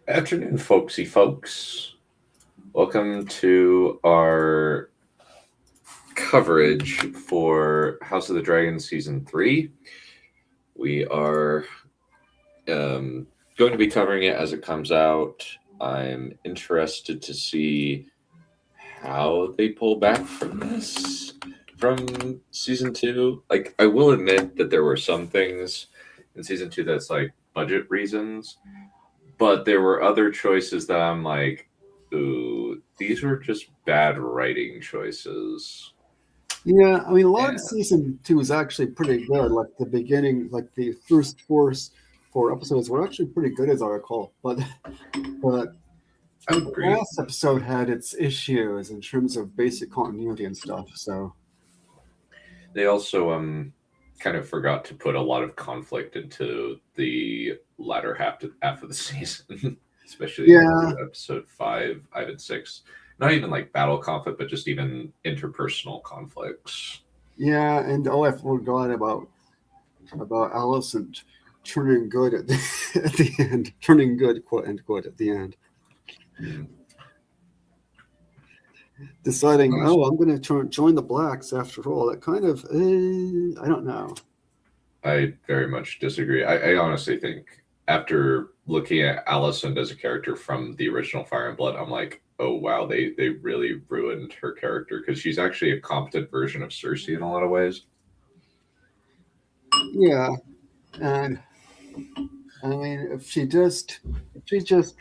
Afternoon, folksy folks. Welcome to our coverage for House of the Dragon Season 3. We are going to be covering it as it comes out. I'm interested to see how they pull back from this from Season 2. Like, I will admit that there were some things in Season 2 that's like budget reasons, but there were other choices that I'm like, ooh, these were just bad writing choices. Yeah, I mean, a lot Yeah, of season two is actually pretty good. Like the beginning, like the first four episodes were actually pretty good, as I recall. But I would the agree. last episode had its issues in terms of basic continuity and stuff. So They also kind of forgot to put a lot of conflict into the latter half of the season, especially yeah, into episode 5 and 6. Not even like battle conflict, but just even interpersonal conflicts. yeah, and oh, I forgot about Allison turning good at at the end, turning good, quote unquote, at the end, Hmm. deciding, oh, I'm going to join the blacks after all. That kind of, I don't know. I very much disagree. I honestly think after looking at Alicent as a character from the original Fire and Blood, I'm like, oh wow, they really ruined her character because she's actually a competent version of Cersei in a lot of ways. Yeah, and I mean, if she just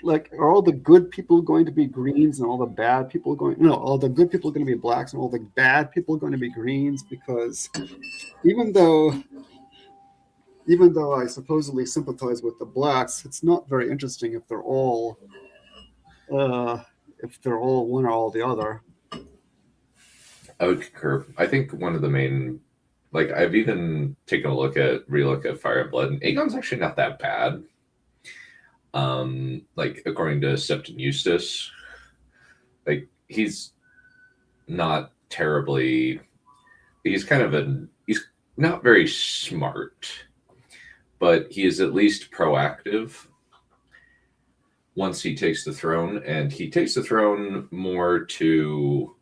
like, are all the good people going to be greens and all the bad people going? No, all the good people are going to be blacks and all the bad people are going to be greens. Because even though, even though I supposedly sympathize with the blacks, it's not very interesting uh, if they're all one or all the other. I would concur. I think one of the main, like I've even taken a relook at Fire and Blood, and Aegon's actually not that bad. Like according to Septon Eustace, like he's not terribly. He's kind of he's not very smart, but he is at least proactive once he takes the throne, and he takes the throne more to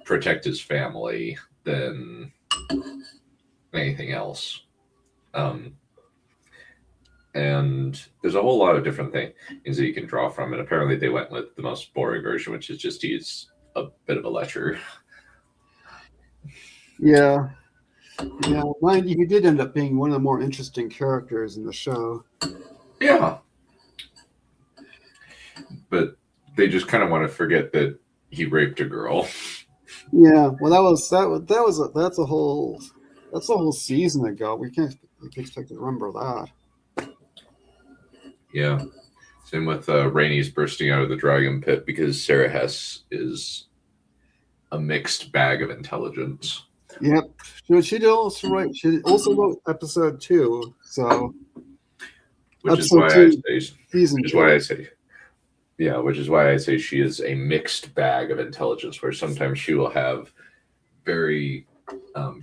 protect his family than anything else. Um, and there's a whole lot of different things that you can draw from, and apparently they went with the most boring version, which is just he's a bit of a lecher. Yeah, yeah. Mind you, he did end up being one of the more interesting characters in the show. Yeah, but they just kind of want to forget that he raped a girl. Yeah, well, that's a whole season ago. We can't expect to remember that. Yeah. Same with Rhaenys bursting out of the dragon pit because Sarah Hess is a mixed bag of intelligence. Yep, she did also write. She also wrote episode two. So Which is episode why I two, say, season which is why two. I say, yeah, which is why I say she is a mixed bag of intelligence. Where sometimes she will have very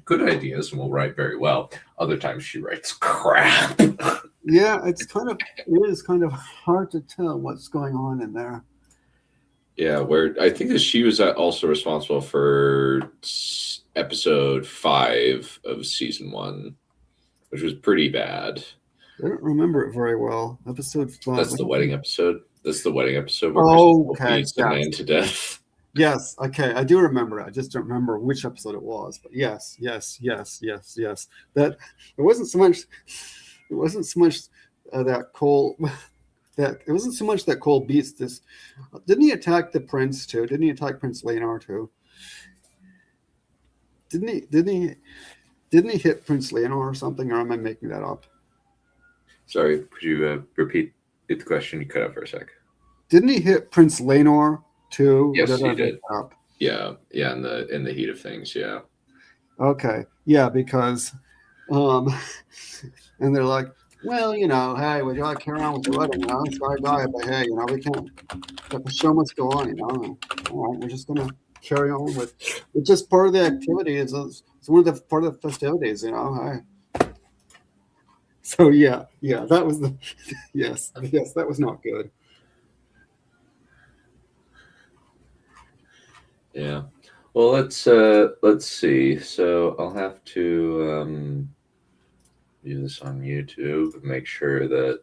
good ideas and will write very well. Other times she writes crap. Yeah, it is kind of hard to tell what's going on in there. Yeah, where I think that she was also responsible for episode 5 of season 1, which was pretty bad. I don't remember it very well. Episode five. That's the wedding episode. That's the wedding episode where Oh, Crystal okay. beats the Yes. man to death. Yes. Okay. I do remember it. I just don't remember which episode it was. But yes, yes, yes, yes, yes. That it wasn't so much. It wasn't so much that Cole. That it wasn't so much that Cole beats this. Didn't he attack the prince too? Didn't he attack Prince Leonor too? Didn't he? Didn't he? Didn't he hit Prince Leonor or something? Or am I making that up? Sorry, could you repeat the question? You cut out for a sec. Didn't he hit Prince Leonor too? Or Yes, did I he make did. that up? Yeah, yeah. In the heat of things, yeah. Okay. Yeah, because um and they're like, well, hey, would you like to carry on with the wedding? Sorry, guy, but hey, we can't. The show must go on. All right, we're just gonna carry on with. It's just part of the activity. It's one of the part of the festivities. Hey. So yeah, that was the yes, that was not good. Yeah. Well, let's see. So I'll have to do this on YouTube and make sure that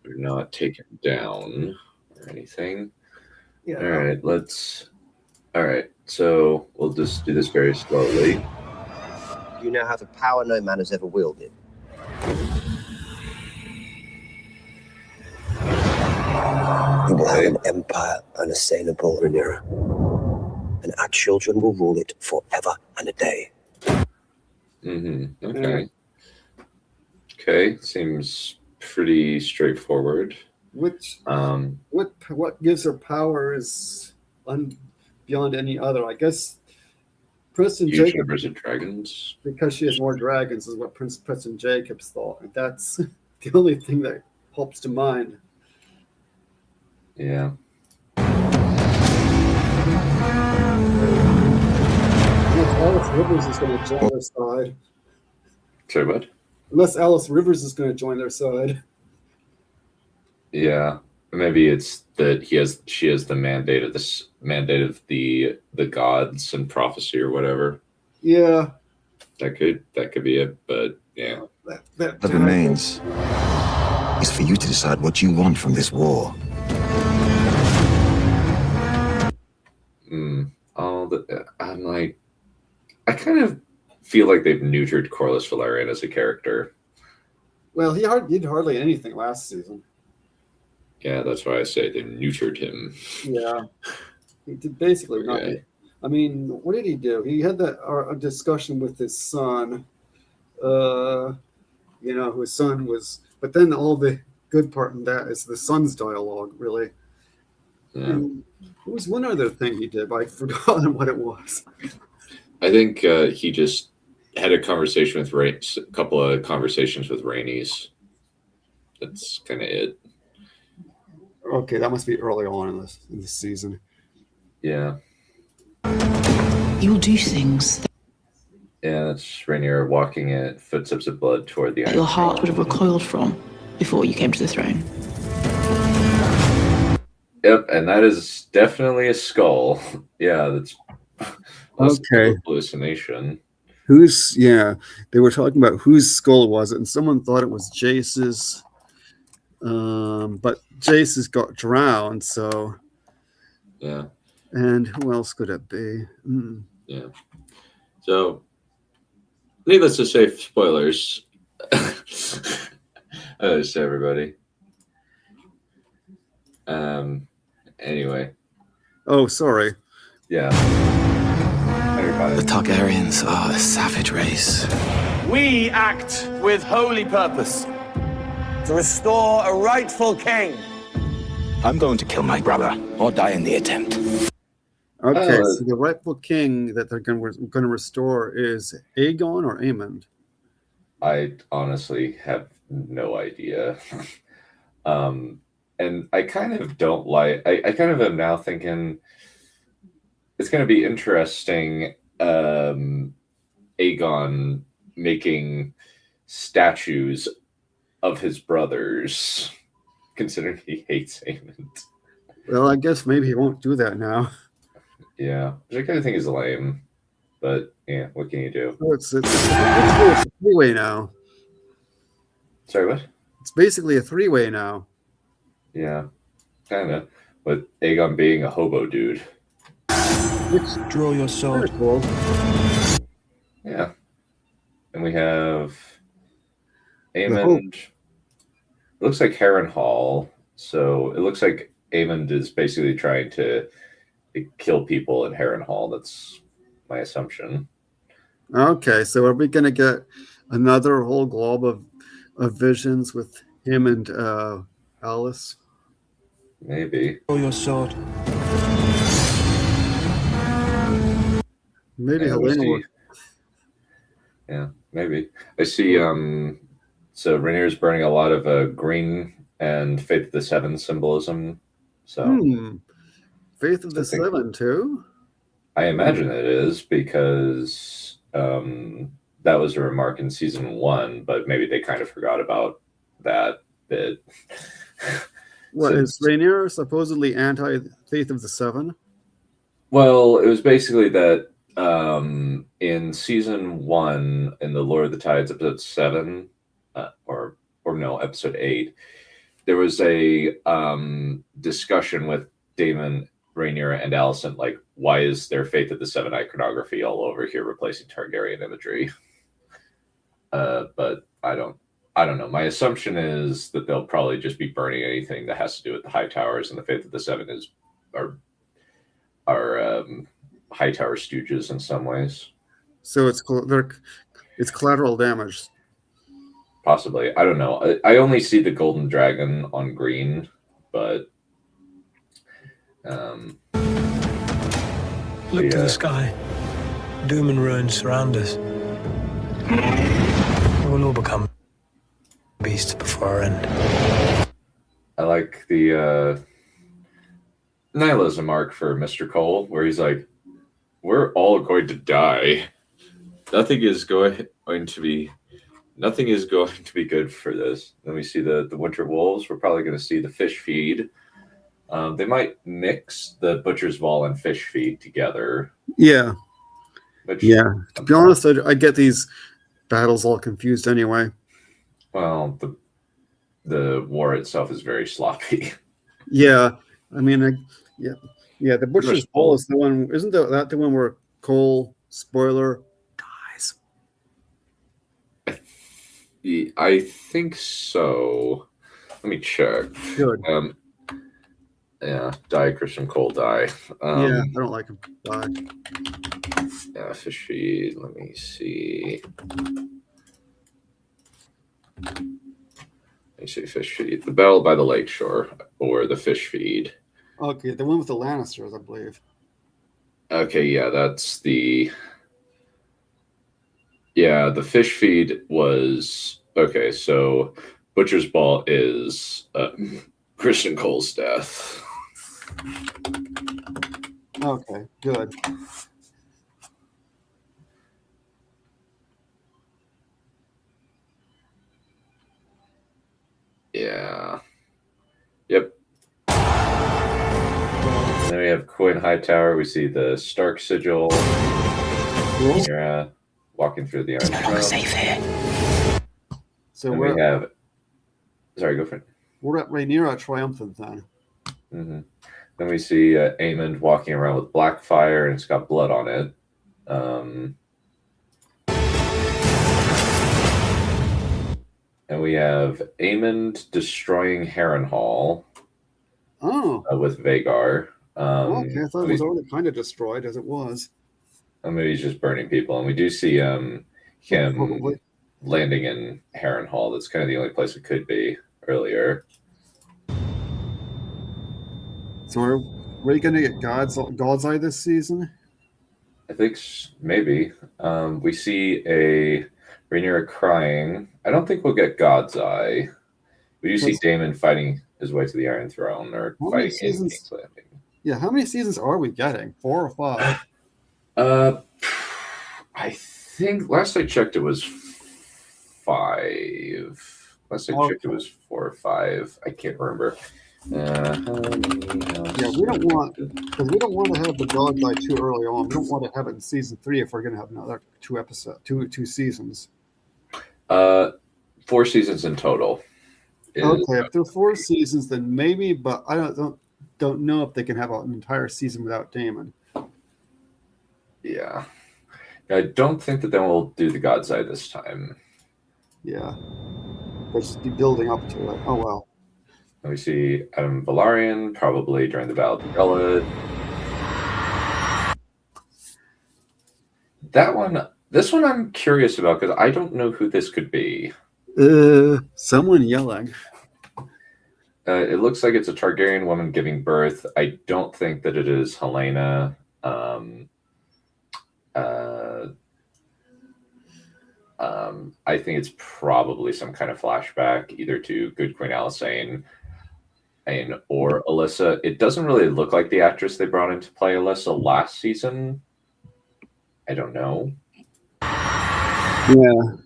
we're not taken down or anything. Yeah. All right, all right, so we'll just do this very slowly. You now have the power no man has ever wielded. You will have an empire unassailable, Rhaenyra. And our children will rule it forever and a day. Mm-hmm. Okay. Okay, seems pretty straightforward. Which what gives her power is beyond any other. I guess Preston Huge Jacob, numbers of dragons. because she has more dragons, is what Preston Jacobs thought. And that's the only thing that pops to mind. Yeah. Unless Alice Rivers is going to join their side. Sorry, what? Unless Alice Rivers is going to join their side. Yeah. Maybe it's that she has the mandate of the gods and prophecy or whatever. Yeah. That could be it, but yeah. What remains is for you to decide what you want from this war. I'm like, I kind of feel like they've neutered Corlys Velaryon as a character. Well, he did hardly anything last season. Yeah, that's why I say they neutered him. Yeah, he did basically nothing. I mean, what did he do? He had a discussion with his son. His son was, but then all the good part in that is the son's dialogue, really. Yeah. And there was one other thing he did, but I've forgotten what it was. I think he just had a conversation with a couple of conversations with Rhaenys. That's kind of it. Okay, that must be early on in this season. Yeah. You will do things Yeah, that's Rhaenyra walking at footsteps of blood toward the that your heart would have recoiled from before you came to the throne. Yep, and that is definitely a skull. Yeah, that's Okay. Hallucination. They were talking about whose skull was it, and someone thought it was Jace's. But Jace has got drowned, so. Yeah. And who else could it be? Yeah. So, needless to say, spoilers. To everybody. Anyway. Oh, sorry. Yeah. The Targaryens are a savage race. We act with holy purpose to restore a rightful king. I'm going to kill my brother or die in the attempt. Okay, so the rightful king that they're going to restore is Aegon or Aemond? I honestly have no idea. And I kind of don't like. I kind of am now thinking it's going to be interesting. Aegon making statues of his brothers, considering he hates Aemond. Well, I guess maybe he won't do that now. Yeah, which I kind of think is lame. But yeah, what can you do? Oh, it's a three-way now. Sorry, what? It's basically a three-way now. Yeah, kind of. With Aegon being a hobo dude. Draw your sword. Cool. Yeah. And we have Aemond. It looks like Harrenhal. So it looks like Aemond is basically trying to kill people in Harrenhal. That's my assumption. Okay, so are we going to get another whole glob of visions with him and Alice? Maybe. Draw your sword. Maybe Yeah, Helena will. Yeah, maybe. I see. So Rhaenyra's burning a lot of green and Faith of the Seven symbolism. So Faith of the Seven too. I imagine it is because that was a remark in season 1, but maybe they kind of forgot about that bit. What So- is Rhaenyra supposedly anti-Faith of the Seven? Well, it was basically that in season 1, in the Lord of the Tides, episode 7, or no, episode 8, there was a discussion with Daemon, Rhaenyra, and Alicent, like, why is there Faith of the Seven iconography all over here replacing Targaryen imagery? But I don't know. My assumption is that they'll probably just be burning anything that has to do with the High Towers, and the Faith of the Seven are High Tower stooges in some ways. So it's collateral damage. Possibly. I don't know. I only see the golden dragon on green, but Look to Yeah. the sky. Doom and ruin surround us. We'll all become beasts before our end. I like the nihilism arc for Mr. Cole, where he's like, we're all going to die. Nothing is going to be good for this. Then we see the Winter Wolves. We're probably going to see the fish feed. They might mix the Butcher's Ball and fish feed together. Yeah. Which, Yeah. To be honest, I get these battles all confused anyway. well, the war itself is very sloppy. Yeah. I mean, yeah. The Butcher's much Ball Cole. is the one. Isn't that the one where Cole, spoiler, dies? I think so. Let me check. Good. Yeah, die, Christian Cole, die. Yeah, I don't like him. Die. Yeah, fish feed. Let me see. Fish feed. The Battle by the Lakeshore, or the fish feed. Okay, the one with the Lannisters, I believe. Okay, yeah, that's the. Yeah, the fish feed was okay. So, Butcher's Ball is Christian Cole's death. Okay, good. Yeah. Yep. And then we have Quinn Hightower. We see the Stark sigil. Rhaenyra walking through the It's no Iron longer Throne. safe here. So And we're we have. Sorry, go for it. we're at Rhaenyra triumphant then. Mm-hmm. Then we see Aemond walking around with black fire, and it's got blood on it. And we have Aemond destroying Harrenhal Oh, with Vagar. okay. I thought it was already kind of destroyed as it was. And maybe he's just burning people. And we do see him Probably. landing in Harrenhal. That's kind of the only place it could be earlier. So are we going to get God's Eye this season? I think maybe. We see a Rhaenyra crying. I don't think we'll get God's Eye. We do see What's- Daemon fighting his way to the Iron Throne, or How many fighting in seasons- King's Landing. Yeah, how many seasons are we getting? 4 or 5? I think last I checked it was 5. Last I checked it was 4 or 5. I can't remember. Yeah, we don't want because we don't want to have the God's Eye too early on. We don't want to have it in season 3 if we're going to have another 2 seasons. 4 seasons in total. Okay, if there are 4 seasons, then maybe, but I don't know if they can have an entire season without Daemon. Yeah. I don't think that then we'll do the God's Eye this time. Yeah, they'll just be building up to it. Oh well. And we see Adam Valarian probably during the Battle of the Gullet. This one I'm curious about because I don't know who this could be. Someone yelling. It looks like it's a Targaryen woman giving birth. I don't think that it is Helena. I think it's probably some kind of flashback, either to Good Queen Alysanne or Alyssa. It doesn't really look like the actress they brought in to play Alyssa last season. I don't know. Yeah.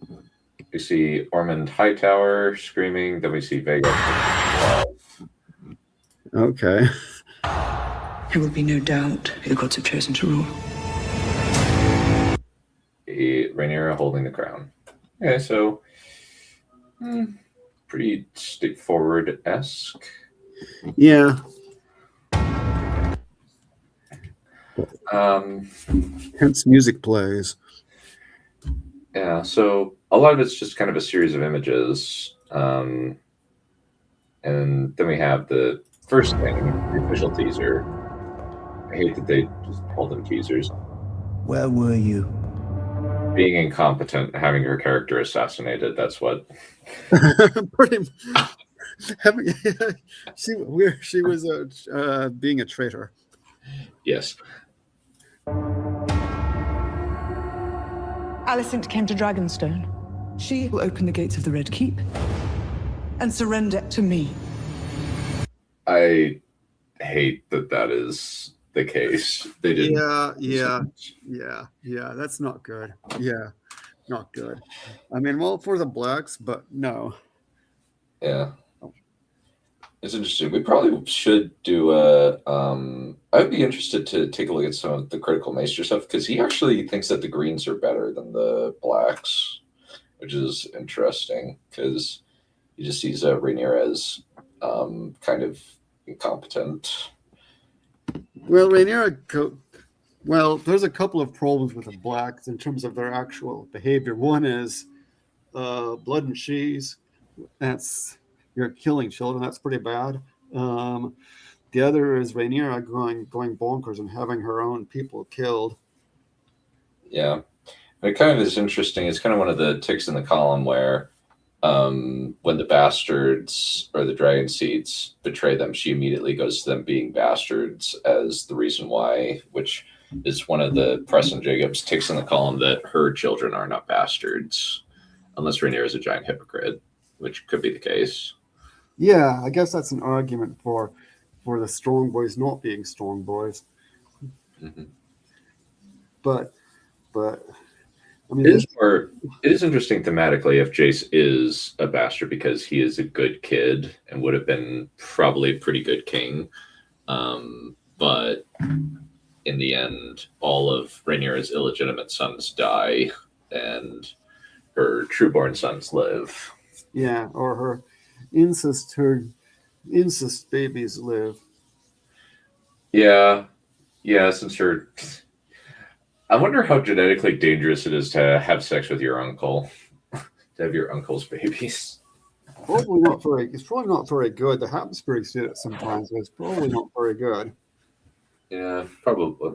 We see Ormond Hightower screaming. Then we see Vega. Okay. There will be no doubt who the gods have chosen to rule. Rhaenyra holding the crown. Okay, so pretty straightforward-esque. Yeah. Hence music plays. Yeah, so a lot of it's just kind of a series of images. And then we have the first thing, the official teaser. I hate that they just call them teasers. Where were you? Being incompetent, having her character assassinated, that's what. Pretty having, she was being a traitor. Yes. Alicent came to Dragonstone. She will open the gates of the Red Keep and surrender to me. I hate that is the case. They didn't. Yeah. That's not good. Yeah, not good. I mean, well, for the blacks, but no. Yeah. It's interesting. We probably should do a. I'd be interested to take a look at some of the Critical Maester stuff because he actually thinks that the greens are better than the blacks, which is interesting because he just sees Rhaenyra as kind of incompetent. Well, Rhaenyra. Well, there's a couple of problems with the blacks in terms of their actual behavior. One is blood and cheese. You're killing children. That's pretty bad. The other is Rhaenyra going bonkers and having her own people killed. Yeah, it kind of is interesting. It's kind of one of the ticks in the column where when the bastards or the dragon seeds betray them, she immediately goes to them being bastards as the reason why, which is one of the Preston Jacobs ticks in the column that her children are not bastards, unless Rhaenyra is a giant hypocrite, which could be the case. Yeah, I guess that's an argument for the strong boys not being strong boys. Mm-hmm. But I mean, it is interesting thematically if Jace is a bastard because he is a good kid and would have been probably a pretty good king. But in the end, all of Rhaenyra's illegitimate sons die and her trueborn sons live. Yeah, or her incest babies live. Yeah, since her... I wonder how genetically dangerous it is to have sex with your uncle, to have your uncle's babies. Probably not very. It's probably not very good. The Habsburgs did it sometimes, but it's probably not very good. Yeah, probably.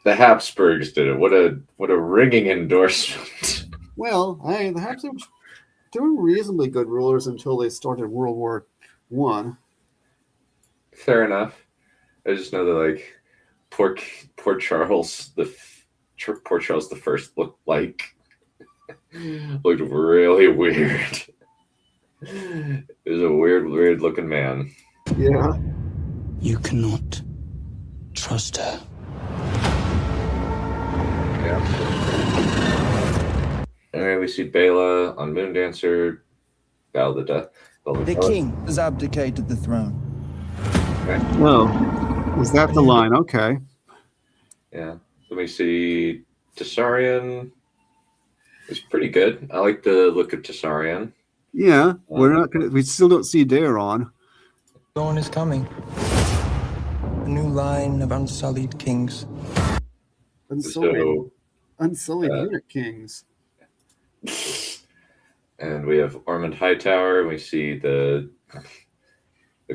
The Habsburgs did it. What a ringing endorsement. Well, the Habsburgs, they were reasonably good rulers until they started World War I. Fair enough. I just know that like poor Charles poor Charles the First looked really weird. He was a weird looking man. Yeah. You cannot trust her. Yeah. Anyway, we see Bela on Moondancer. Battle the Death. The king has abdicated the throne. Okay. Oh, is that the line? Okay. Yeah. Then we see Tessarion. It's pretty good. I like the look of Tessarion. Yeah, we still don't see Daeron. Dawn is coming. A new line of unsullied kings. Unsullied unit kings. And we have Ormond Hightower. We see the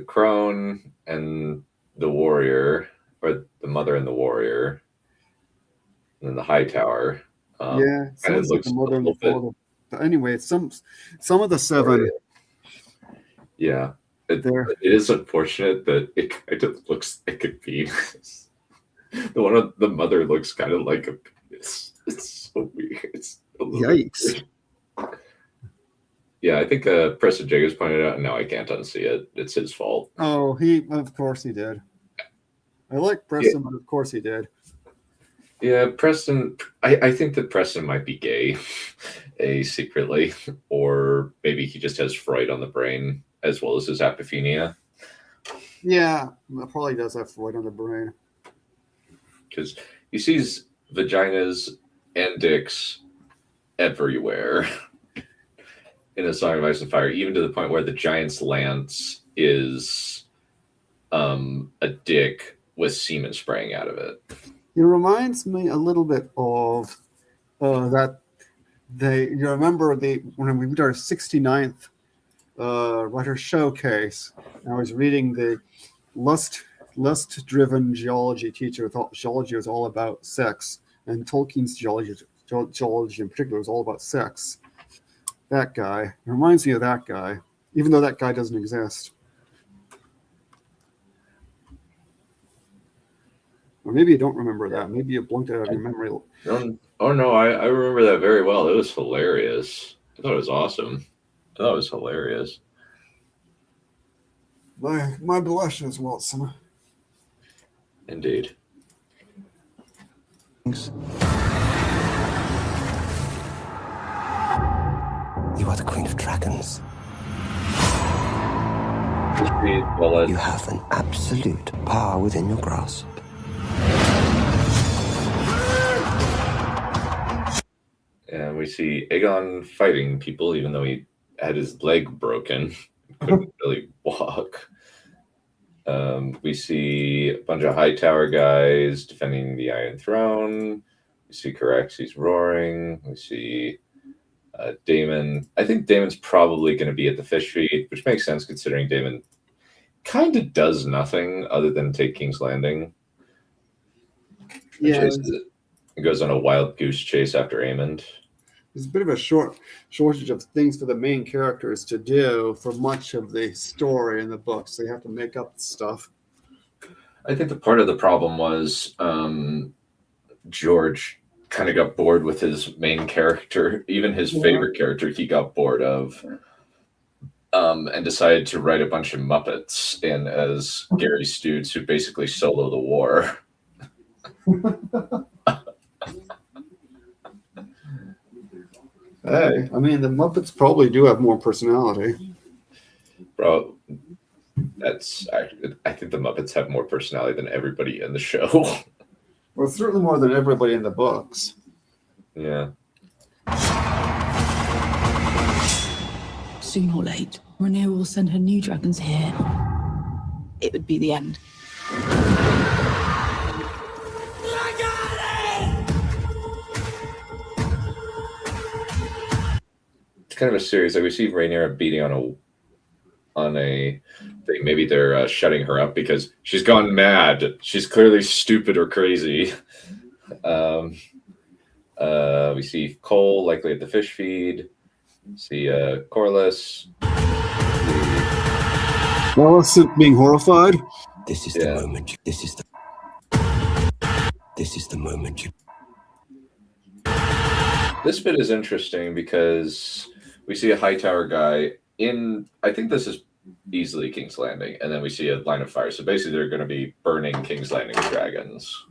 crone and the warrior, or the mother and the warrior, and then the Hightower. Yeah, kind of looks like the mother and a the father. But anyway, some of the seven. Yeah, it is unfortunate that it kind of looks like a penis. The mother looks kind of like a penis. It's so weird. It's a Yikes. Weird. Yeah, I think Preston Jacobs pointed out, and now I can't unsee it. It's his fault. Oh, of course he did. I like Preston, but of course he did. Yeah, Preston. I think that Preston might be gay, secretly, or maybe he just has Freud on the brain as well as his apophenia. Yeah, that probably does have Freud on the brain. Because he sees vaginas and dicks everywhere in A Song of Ice and Fire, even to the point where the Giant's lance is a dick with semen spraying out of it. It reminds me a little bit of that you remember when we did our 69th writer showcase, I was reading the lust-driven geology teacher. Geology was all about sex, and Tolkien's geology in particular was all about sex. That guy. It reminds me of that guy, even though that guy doesn't exist. Or maybe you don't remember that. Maybe you blunked it out of your memory. Oh no, I remember that very well. It was hilarious. I thought it was awesome. I thought it was hilarious. My blushes, Watson. Indeed. You are the Queen of Dragons. You have an absolute power within your grasp. And we see Aegon fighting people, even though he had his leg broken, couldn't really walk. We see a bunch of Hightower guys defending the Iron Throne. We see Caraxes roaring. We see Daemon. I think Daemon's probably going to be at the Fish Feed, which makes sense considering Daemon kind of does nothing other than take King's Landing. Yeah, It goes on a wild goose chase after Aemond. there's a bit of a shortage of things for the main characters to do for much of the story in the books. They have to make up stuff. I think the part of the problem was George kind of got bored with his main character, even his favorite character he got bored of, and decided to write a bunch of Muppets in as Gary Stutes, who basically solo the war. Hey, I mean, the Muppets probably do have more personality. Bro, I think the Muppets have more personality than everybody in the show. Well, certainly more than everybody in the books. Yeah. Soon or late, Rhaenyra will send her new dragons here. It would be the end. It's kind of a series. Like we see Rhaenyra beating on a thing. Maybe they're shutting her up because she's gone mad. She's clearly stupid or crazy. We see Cole likely at the Fish Feed. See Corlys. Alicent being horrified. This is the moment. This is the moment. This bit is interesting because we see a Hightower guy in. I think this is easily King's Landing, and then we see a line of fire. So basically, they're going to be burning King's Landing dragons,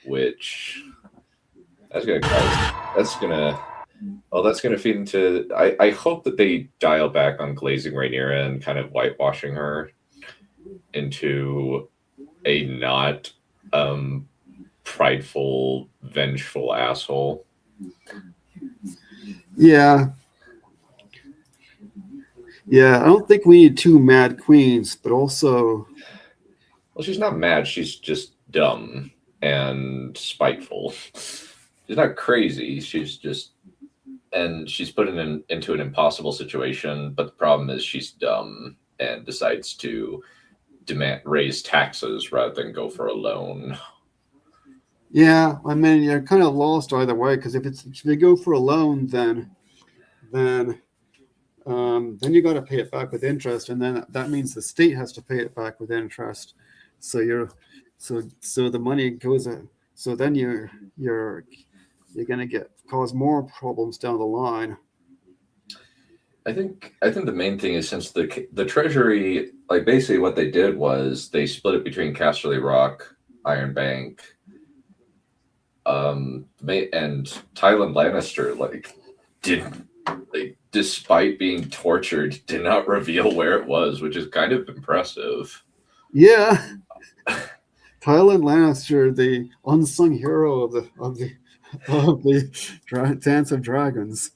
which that's going to feed into. I hope that they dial back on glazing Rhaenyra and kind of whitewashing her into a not prideful, vengeful asshole. Yeah. Yeah, I don't think we need two mad queens, but also... Well, she's not mad. She's just dumb and spiteful. She's not crazy. She's just... And she's put into an impossible situation, but the problem is she's dumb and decides to raise taxes rather than go for a loan. Yeah, I mean, you're kind of lost either way, because if they go for a loan, then you got to pay it back with interest, and then that means the state has to pay it back with interest. So the money goes in. So then you're going to cause more problems down the line. I think the main thing is, since the Treasury, like basically what they did was they split it between Casterly Rock, Iron Bank, And Tywin Lannister, despite being tortured, did not reveal where it was, which is kind of impressive. Yeah. Tywin Lannister, the unsung hero of the Dance of Dragons.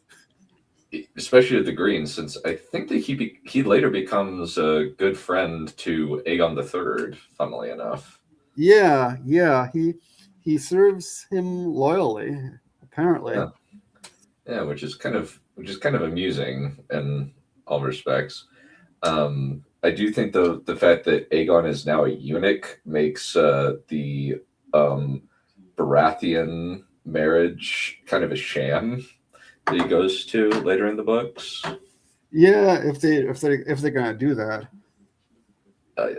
Especially with the Greens, since I think that he later becomes a good friend to Aegon III, funnily enough. Yeah. He serves him loyally, apparently. Yeah, which is kind of amusing in all respects. I do think the fact that Aegon is now a eunuch makes the Baratheon marriage kind of a sham that he goes to later in the books. Yeah, if they're gonna do that.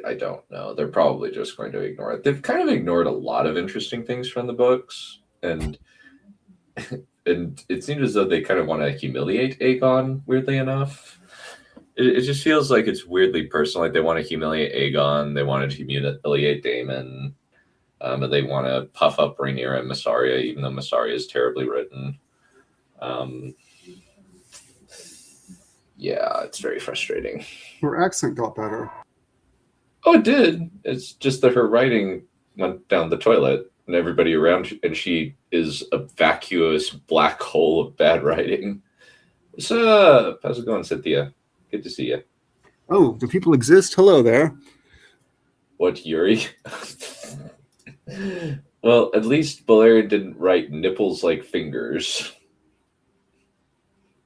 I don't know. They're probably just going to ignore it. They've kind of ignored a lot of interesting things from the books, and it seems as though they kind of want to humiliate Aegon, weirdly enough. It just feels like it's weirdly personal. Like they want to humiliate Aegon, they want to humiliate Daemon, and they want to puff up Rhaenyra and Mysaria, even though Mysaria is terribly written. Yeah, it's very frustrating. Her accent got better. Oh, it did. It's just that her writing went down the toilet, and everybody around, and she is a vacuous black hole of bad writing. What's up? How's it going, Cynthia? Good to see you. Oh, do people exist? Hello there. What, Yuri? Well, at least Balerion didn't write nipples like fingers.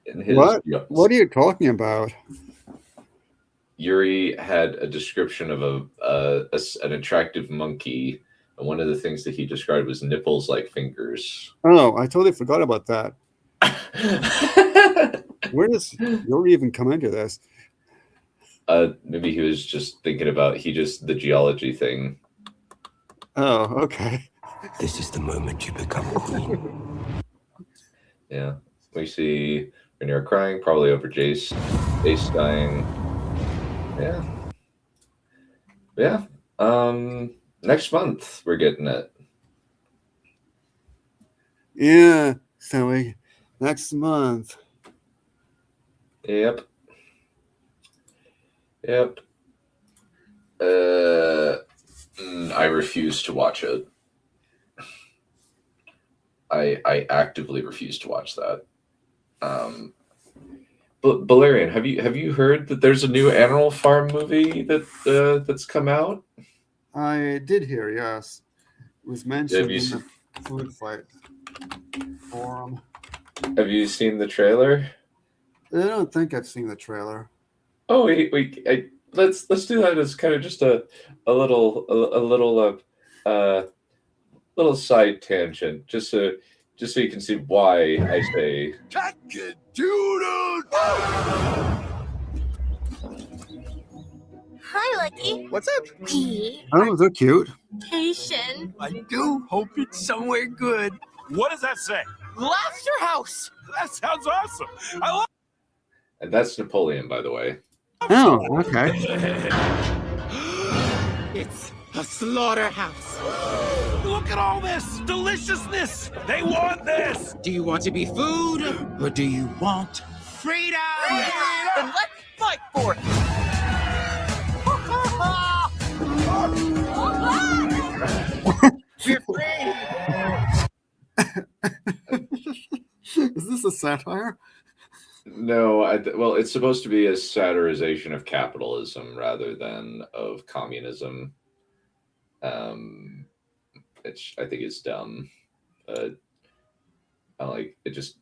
In his What? notes. What are you talking about? Yuri had a description of an attractive monkey, and one of the things that he described was nipples like fingers. Oh, I totally forgot about that. Where does Yuri even come into this? Maybe he was just thinking about the geology thing. Oh, okay. This is the moment you become queen. Yeah, we see Rhaenyra crying, probably over Jace dying. Yeah. Next month we're getting it. Yeah, so next month. Yep. I refuse to watch it. I actively refuse to watch that. But Balerion, have you heard that there's a new Animal Farm movie that's come out? I did hear, yes. It was mentioned in the Food Fight forum. Have you seen the trailer? I don't think I've seen the trailer. Oh, let's do that as kind of just a little side tangent, just so you can see why I say. Hi, Lucky. What's up? Oh, they're cute. Vacation. I do hope it's somewhere good. What does that say? Laughter House. That sounds awesome. I love. And that's Napoleon, by the way. Oh, okay. It's a slaughterhouse. Look at all this deliciousness. They want this. Do you want to be food or do you want freedom? Then let's fight for it. We're free. Is this a satire? No, well, it's supposed to be a satirization of capitalism rather than of communism. I think it's dumb. I like it. Just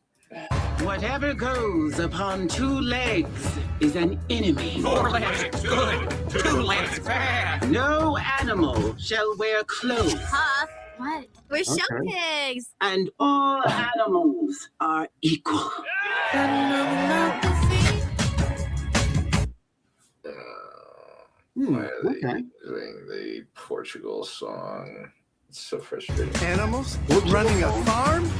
Whatever goes upon two legs is an enemy. 4 legs, good. 2 legs, bad. No animal shall wear clothes. Huh? What? We're show pigs. And all animals are equal. why are they doing the Portugal song? It's so frustrating. Animals running a farm?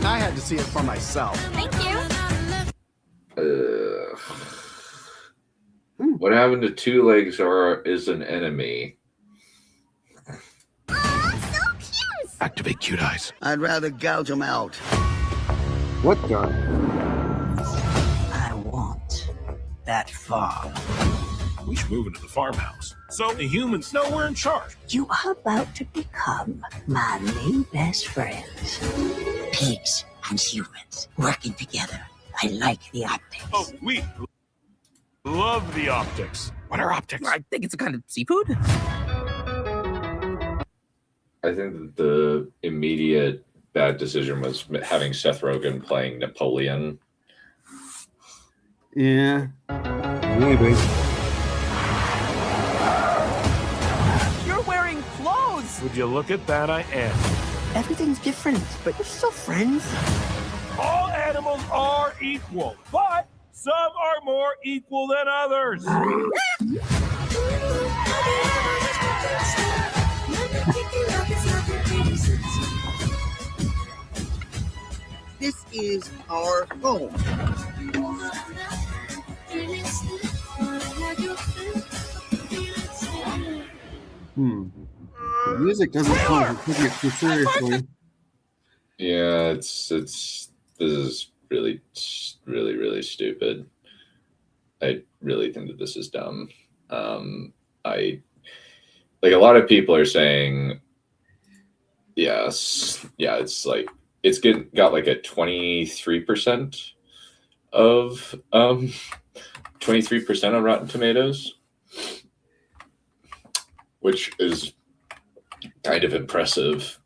I had to see it for myself. Thank you. What happened to 2 legs is an enemy? Oh, so cute. Activate cute eyes. I'd rather gouge them out. What the? I want that farm. We should move into the farmhouse, so the humans know we're in charge. You are about to become my new best friends. Pigs and humans working together. I like the optics. Oh, we love the optics. What are optics? I think it's a kind of seafood. I think that the immediate bad decision was having Seth Rogen playing Napoleon. Yeah, maybe. You're wearing clothes. Would you look at that? I am. Everything's different, but we're still friends. All animals are equal, but some are more equal than others. This is our home. The music doesn't come taking it too seriously. Yeah, this is really stupid. I really think that this is dumb. I like a lot of people are saying, yes, yeah, it's like it's got like a 23% of 23% on Rotten Tomatoes, which is kind of impressive.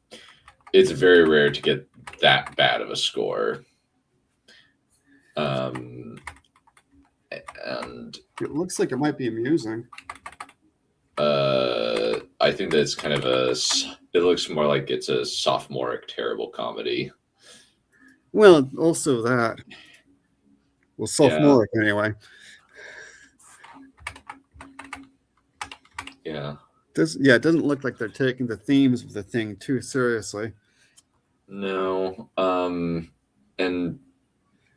It's very rare to get that bad of a score. And it looks like it might be amusing. I think that it's kind of it looks more like it's a sophomoric terrible comedy. Well, also that. Well, sophomoric anyway. Yeah. It doesn't look like they're taking the themes of the thing too seriously. No. And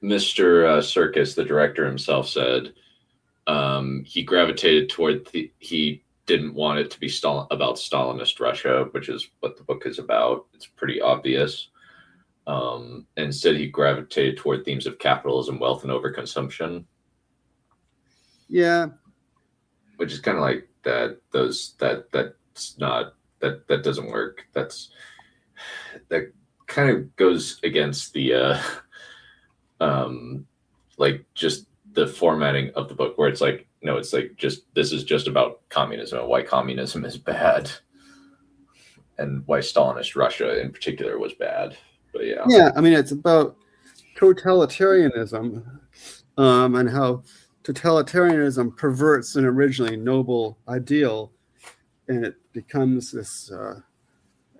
Mr. Serkis, the director himself, said he gravitated toward he didn't want it to be about Stalinist Russia, which is what the book is about. It's pretty obvious. Instead, he gravitated toward themes of capitalism, wealth, and overconsumption. Yeah. Which is kind of like that. That doesn't work. That kind of goes against the like just the formatting of the book, where it's like, no, it's like this is just about communism and why communism is bad, and why Stalinist Russia in particular was bad. But yeah. Yeah, I mean, it's about totalitarianism, and how totalitarianism perverts an originally noble ideal, and it becomes this.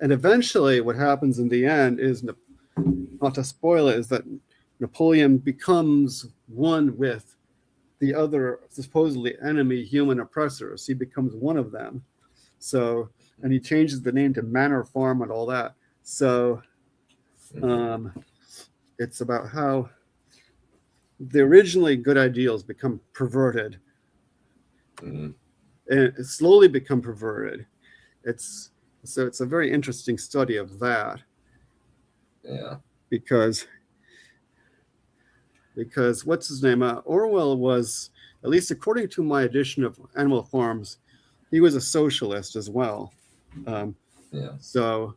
And eventually, what happens in the end is, not to spoil it, is that Napoleon becomes one with the other supposedly enemy human oppressors. He becomes one of them. So, and he changes the name to Manor Farm and all that. So, it's about how the originally good ideals become perverted, and it slowly become perverted. It's a very interesting study of that. Yeah. Because what's his name? Orwell was, at least according to my edition of Animal Farms, he was a socialist as well. Yeah. So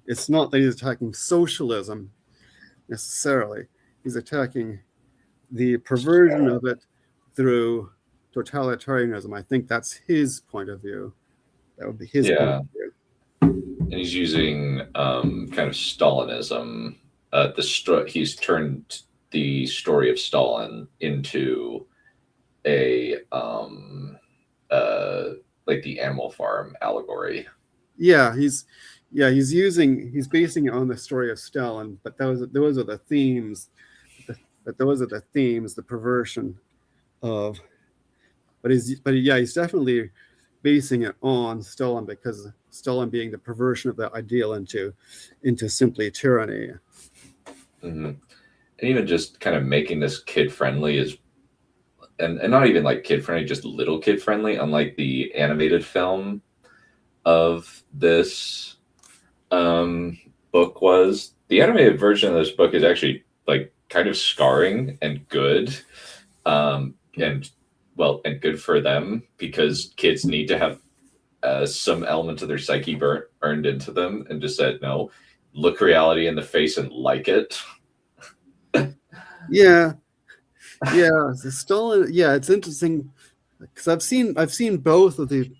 it's not that he's attacking socialism necessarily. He's attacking the perversion of it through totalitarianism. I think that's his point of view. That would be his point of view. And he's using kind of Stalinism. He's turned the story of Stalin into a like the Animal Farm allegory. He's basing it on the story of Stalin, but those are the themes. The perversion of. But he's definitely basing it on Stalin, because Stalin being the perversion of that ideal into simply tyranny. Mm-hmm. And even just kind of making this kid friendly is, and not even like kid friendly, just little kid friendly, unlike the animated film of this book was. The animated version of this book is actually like kind of scarring and good, and good for them because kids need to have some element of their psyche earned into them, and just said no, look reality in the face and like it. Yeah, Stalin. Yeah, it's interesting because I've seen both of the.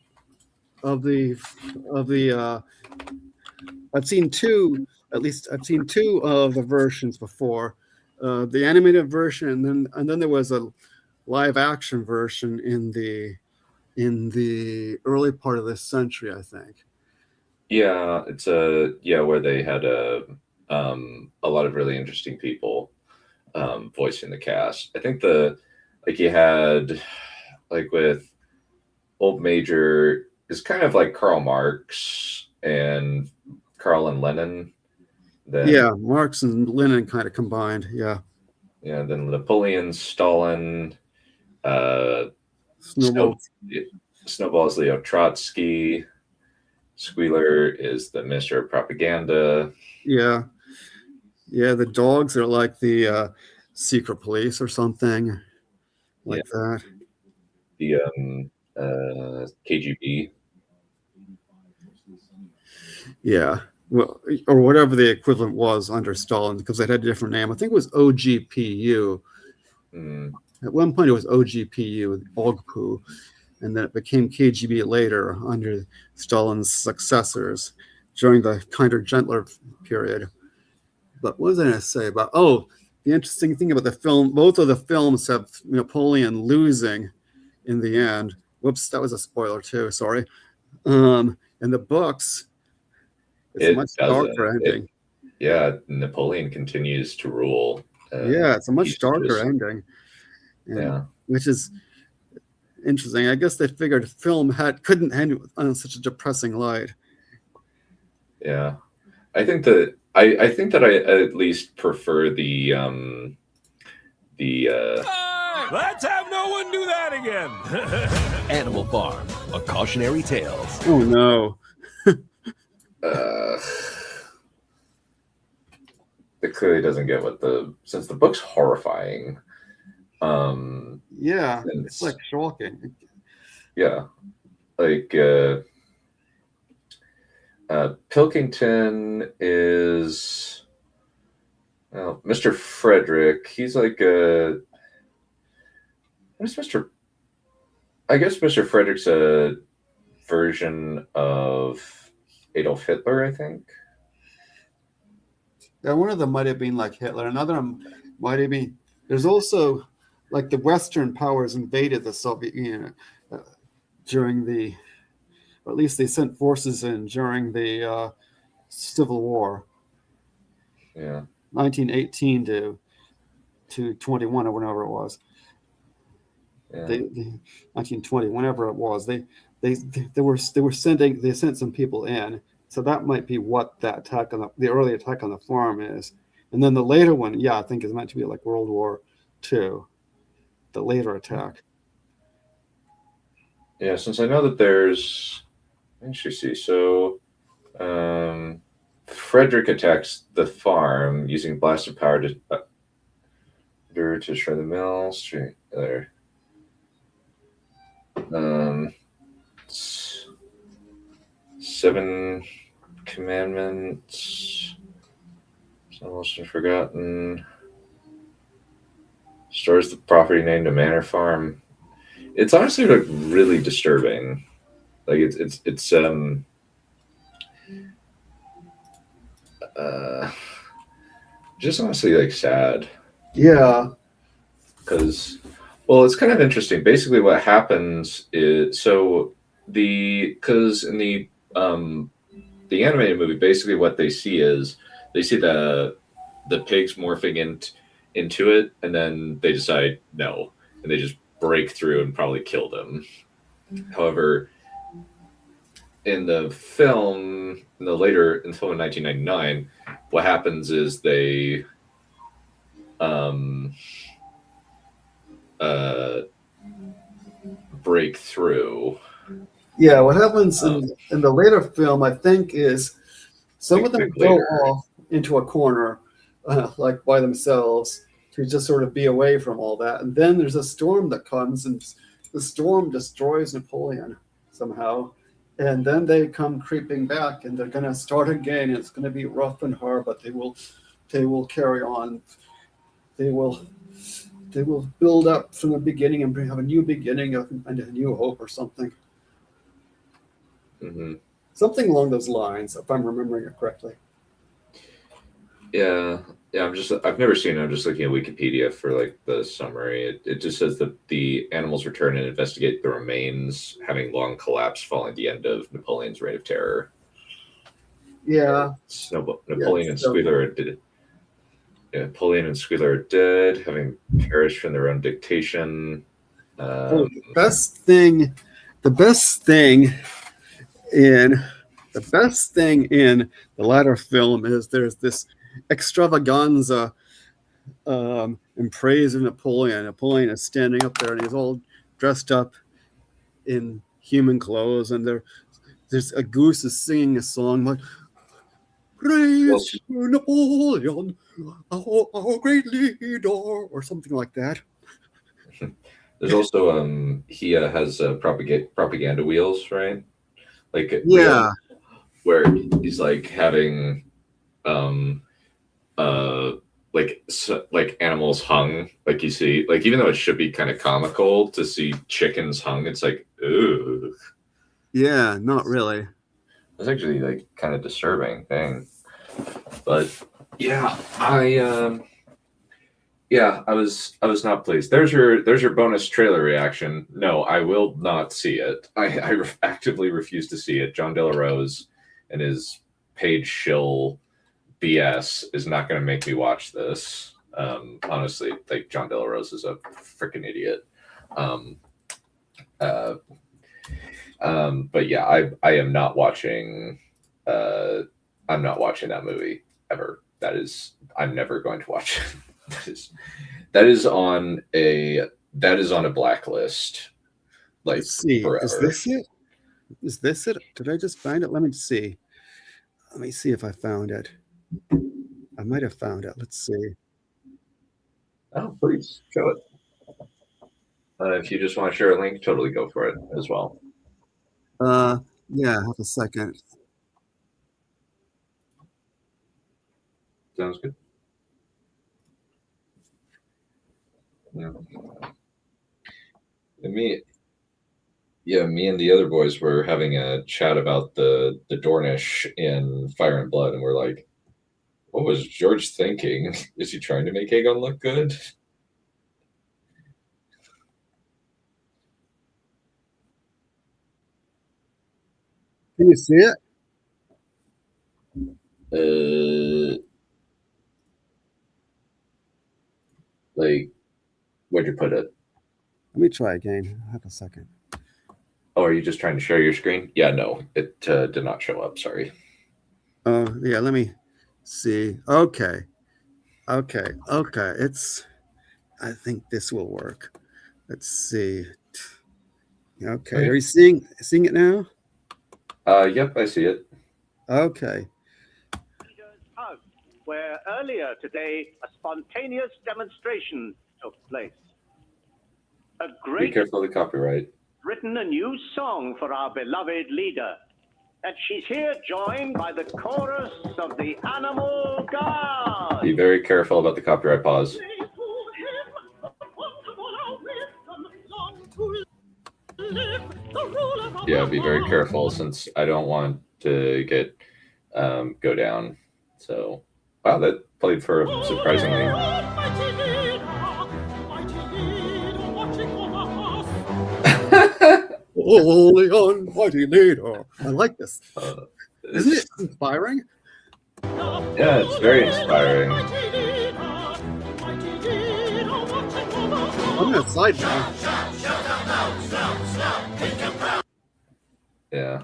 I've seen two. At least I've seen two of the versions before, the animated version, and then there was a live action version in the early part of this century, I think. Yeah, it's where they had a lot of really interesting people voicing the cast. I think you had like with Old Major is kind of like Karl Marx and Karl and Lenin. Then, Marx and Lenin kind of combined. Yeah. Then Napoleon, Stalin, Snowball's Leo Trotsky. Squealer is the Minister of Propaganda. Yeah. The dogs are like the secret police or something like that. The KGB. Yeah. Well, or whatever the equivalent was under Stalin, because it had a different name. I think it was OGPU. At one point, it was OGPU, OGPU, and then it became KGB later under Stalin's successors during the kinder, gentler period. But what was I going to say about? Oh, the interesting thing about the film, both of the films have Napoleon losing in the end. Whoops, that was a spoiler too. Sorry. In the books. It's a much darker ending. Napoleon continues to rule. It's a much darker ending. Which is interesting. I guess they figured film couldn't end on such a depressing light. Yeah, I think that I at least prefer the. Let's have no one do that again. Animal Farm, a cautionary tale. Oh no. It clearly doesn't get since the book's horrifying. It's like shocking. Yeah, like Pilkington is Mr. Frederick. He's like I guess Mr. Frederick's a version of Adolf Hitler, I think. Yeah, one of them might have been like Hitler. Another one might have been. There's also like the Western powers invaded the Soviet Union during or at least they sent forces in during the Civil War. Yeah. 1918 to 21 or whenever it was. Yeah. 1920, whenever it was, they sent some people in, so that might be what that attack on the early attack on the farm is, and then the later one, I think is meant to be like World War II, the later attack. Yeah, since I know that there's, let me see. So, Frederick attacks the farm using blasted power to shred the mill. Straight there. Seven Commandments. It's almost forgotten. Stores the property named a manor farm. It's honestly like really disturbing. Like it's just honestly like sad. Yeah. Because it's kind of interesting. Basically what happens is because in the animated movie, basically what they see is they see the pigs morphing into it, and then they decide no, and they just break through and probably kill them. However, in the film, until in 1999, what happens is they break through. Yeah, what happens in the later film, I think, is Some of them Think go later. off into a corner, like by themselves, to just sort of be away from all that. And then there's a storm that comes, and the storm destroys Napoleon somehow. And then they come creeping back, and they're going to start again. It's going to be rough and hard, but they will carry on. They will build up from the beginning and have a new beginning and a new hope or something. Mm-hmm. Something along those lines, if I'm remembering it correctly. Yeah. I've never seen it. I'm just looking at Wikipedia for like the summary. It just says that the animals return and investigate the remains, having long collapsed following the end of Napoleon's reign of terror. Yeah. Napoleon and Squealer are dead. Yeah, Napoleon and Squealer are dead, having perished from their own dictation. The best thing in the latter film is there's this extravaganza in praise of Napoleon. Napoleon is standing up there and he's all dressed up in human clothes, and there's a goose is singing a song like "Praise to Napoleon, our great leader," or something like that. There's also he has propaganda wheels, right? Like Yeah. where he's like having like animals hung, like you see, like even though it should be kind of comical to see chickens hung, it's like, ooh. Yeah, not really. It's actually like kind of disturbing thing. But yeah, I was not pleased. There's your bonus trailer reaction. No, I will not see it. I actively refuse to see it. John De La Rose and his paid shill BS is not going to make me watch this. Honestly, like John De La Rose is a freaking idiot. But yeah, I am not watching. I'm not watching that movie ever. I'm never going to watch it. That is on a blacklist. Like, let's see, forever. Is this it? Did I just find it? Let me see if I found it. I might have found it. Let's see. Oh, please show it. If you just want to share a link, totally go for it as well. Yeah, have a second. Sounds good. Yeah. Me and the other boys were having a chat about the Dornish in Fire and Blood, and we're like, what was George thinking? Is he trying to make Aegon look good? Can you see it? Like, where'd you put it? Let me try again. Have a second. Oh, are you just trying to share your screen? Yeah, no, it did not show up. Sorry. Oh, yeah, let me see. Okay. I think this will work. Let's see. Okay. Are you seeing it now? Yep, I see it. Okay. Where earlier today a spontaneous demonstration took place. A Be great careful of the copyright. written a new song for our beloved leader. And she's here joined by the chorus of the Animal Guard. Be very careful about the copyright pause. Yeah, be very careful since I don't want to get go down. So, wow, that played for surprisingly. Holy almighty leader. I like this. Isn't it inspiring? Yeah, it's very inspiring. I'm gonna side now. Yeah.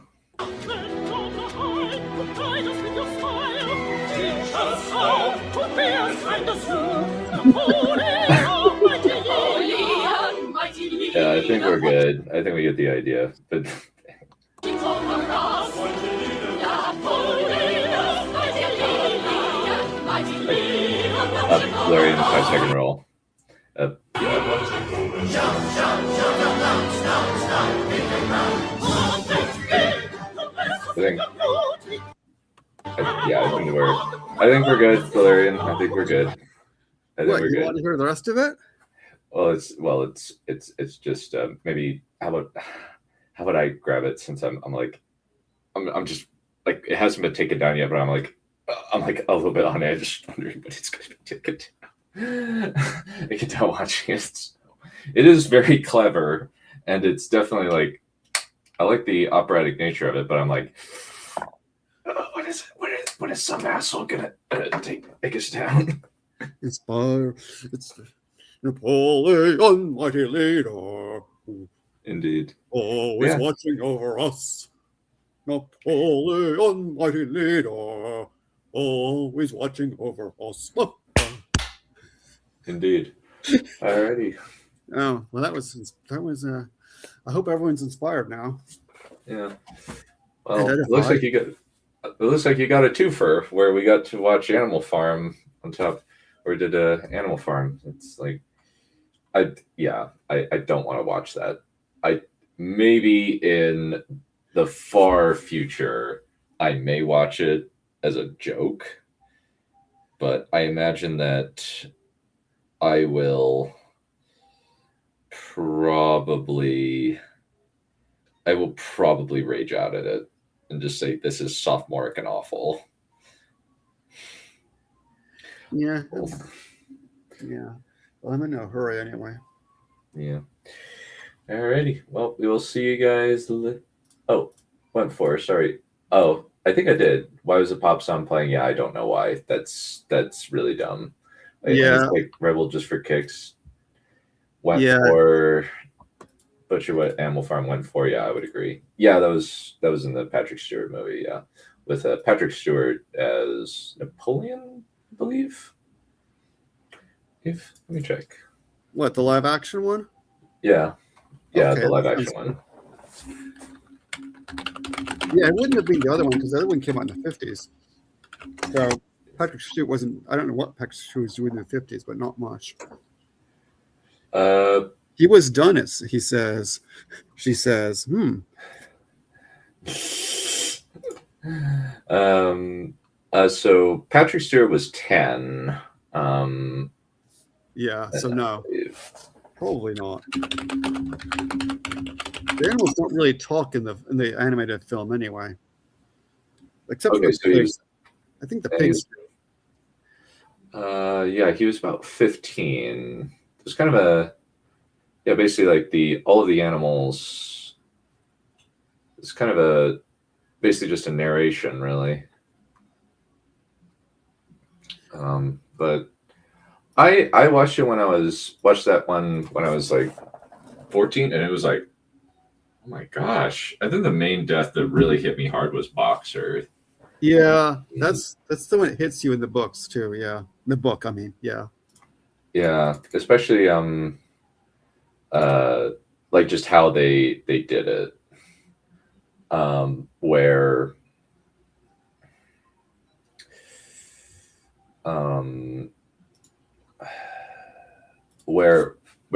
Yeah, I think we're good. I think we get the idea. But Valerian 5-second roll. Yeah. I think we're good, Valerian. I think we're good. I think What, we're you good. want to hear the rest of it? It's just maybe how about I grab it since I'm just like it hasn't been taken down yet, but I'm like a little bit on edge, just wondering when it's going to be taken down. I get down watching it. It is very clever, and it's definitely like I like the operatic nature of it, but I'm like, what is it? When is some asshole gonna take us down? It's Napoleon, mighty leader. Indeed. Always watching over us. Napoleon, mighty leader. Always watching over us. Indeed. Alrighty. Oh, well, that was I hope everyone's inspired now. Yeah. Well, it looks like you got a twofer where we got to watch Animal Farm on top, or did Animal Farm. It's like, I don't want to watch that. Maybe in the far future, I may watch it as a joke, but I imagine that I will probably rage out at it and just say this is sophomoric and awful. Yeah. Yeah. Well, I'm in no hurry anyway. Yeah. Alrighty. Well, we will see you guys. Went for. Sorry. Oh, I think I did. Why was the pop song playing? Yeah, I don't know why. That's really dumb. Yeah. Like Rebel just for kicks. Went for Butcher. What Animal Farm went for? Yeah, I would agree. Yeah, that was in the Patrick Stewart movie. Yeah, with Patrick Stewart as Napoleon, I believe. Let me check. What, the live action one? Yeah. Yeah, Okay, the live action one. Yeah, it wouldn't have been the other one because the other one came out in the 50s. So Patrick Stewart wasn't, I don't know what Patrick Stewart was doing in the 50s, but not much. He was done, he says. She says, So Patrick Stewart was 10. Yeah, so no. Probably not. The animals don't really talk in the animated film anyway. Except for the pigs. I think the pigs do. Yeah, he was about 15. It was kind of basically like all of the animals. It's kind of basically just a narration, really. But I watched it when I was like 14, and it was like, oh my gosh! I think the main death that really hit me hard was Boxer. Yeah, that's the one that hits you in the books too. Yeah, the book. I mean, yeah. Yeah, especially like just how they did it, where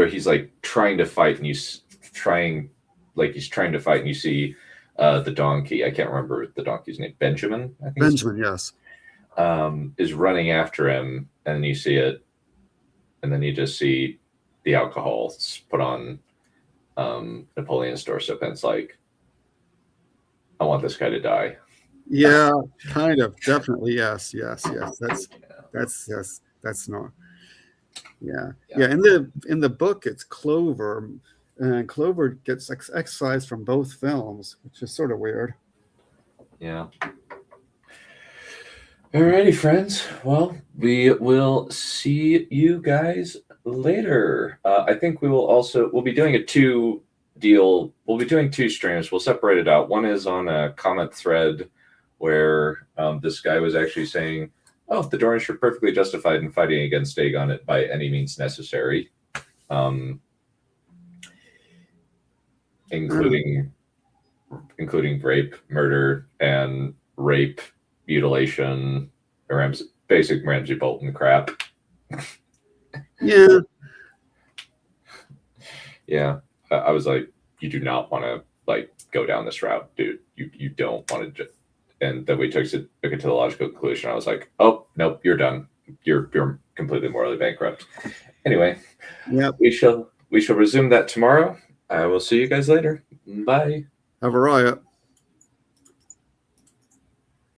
he's like trying to fight and he's trying to fight and you see the donkey. I can't remember the donkey's name. Benjamin, I think. Benjamin, yes. Is running after him, and then you see it, and then you just see the alcohol put on Napoleon's doorstep, and it's like, I want this guy to die. Yeah, kind of, definitely, yes. That's not. Yeah. In the book, it's Clover, and Clover gets excised from both films, which is sort of weird. Yeah. Alrighty, friends. Well, we will see you guys later. I think we'll be doing we'll be doing two streams. We'll separate it out. One is on a comment thread where this guy was actually saying, oh, the Dornish are perfectly justified in fighting against Aegon by any means necessary, including rape, murder, and rape, mutilation, basic Ramsay Bolton crap. Yeah. Yeah. I was like, you do not want to like go down this route, dude. You don't want to. And then we took it to the logical conclusion. I was like, oh nope, you're done. You're completely morally bankrupt. Anyway, Yep. we shall resume that tomorrow. I will see you guys later. Bye. Have a riot.